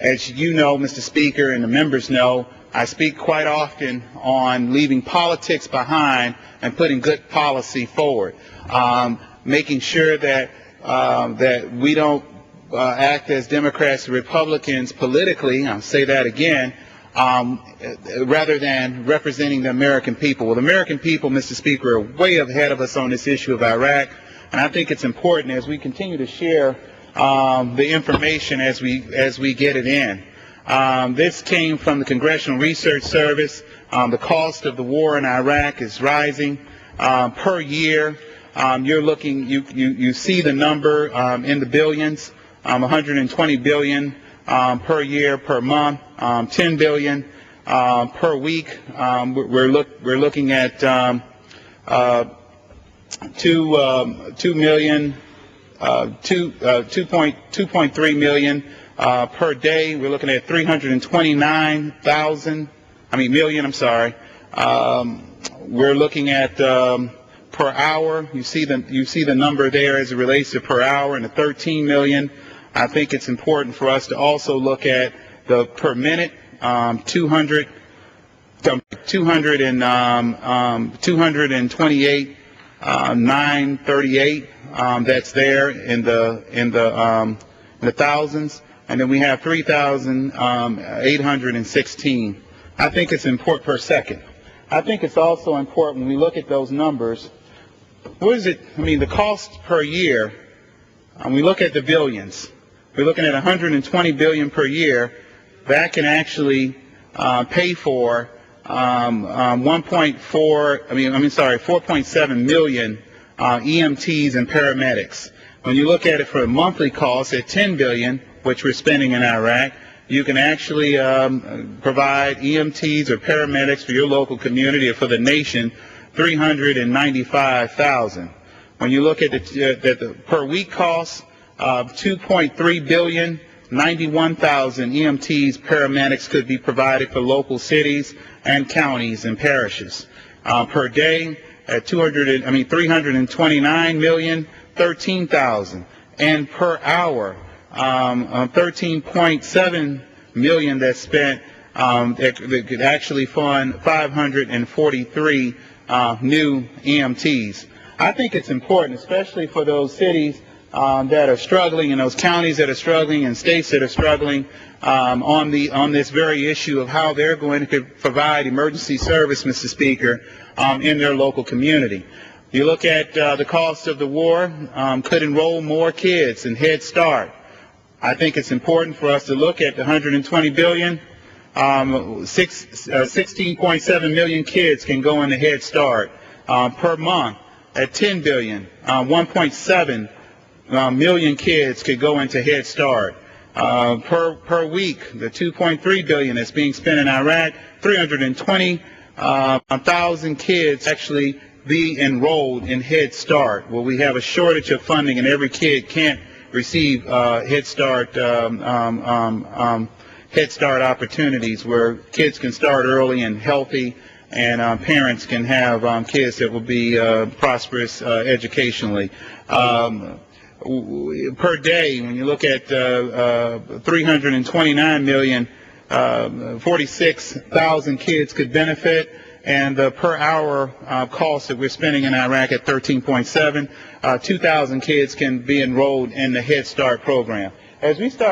As you know, Mr. Speaker, and the members know, I speak quite often on leaving politics behind and putting good policy forward, making sure that we don't act as Democrats and Republicans politically. I'll say that again. Rather than representing the American people. Well, the American people, Mr. Speaker, are way ahead of us on this issue of Iraq, and I think it's important as we continue to share the information as we get it in. This came from the Congressional Research Service. The cost of the war in Iraq is rising per year. You see the number in the billions, 120 billion per year, per month, 10 billion per week. We're looking at 2.3 million per day. We're looking at 329,000. Million. I'm sorry. We're looking at per hour. You see the number there as it relates to per hour, and the 13 million. I think it's important for us to also look at the per minute, 228,938. That's there in the thousands, and then we have 3,816. I think it's important per second. I think it's also important when we look at those numbers. What is it? The cost per year. We look at the billions. We're looking at 120 billion per year. That can actually pay for 4.7 million EMTs and paramedics. When you look at it for a monthly cost at 10 billion, which we're spending in Iraq, you can actually provide EMTs or paramedics for your local community or for the nation 395,000. When you look at the per week cost of 2.3 billion, 91,000 EMTs, paramedics could be provided for local cities and counties and parishes. Per day at 329 million, 13,000. And per hour, 13.7 million that's spent that could actually fund 543 new EMTs. I think it's important, especially for those cities that are struggling, and those counties that are struggling, and states that are struggling on this very issue of how they're going to provide emergency service, Mr. Speaker, in their local community. You look at the cost of the war, could enroll more kids in Head Start. I think it's important for us to look at the 120 billion. 16.7 million kids can go into Head Start per month. At 10 billion, 1.7 million kids could go into Head Start. Per week, the 2.3 billion that's being spent in Iraq, 320,000 kids actually be enrolled in Head Start. Well, we have a shortage of funding, and every kid can't receive Head Start opportunities where kids can start early and healthy, and parents can have kids that will be prosperous educationally. Per day, when you look at 329 million, 46,000 kids could benefit, and the per hour cost that we're spending in Iraq at 13.7, 2,000 kids can be enrolled in the Head Start program. As we start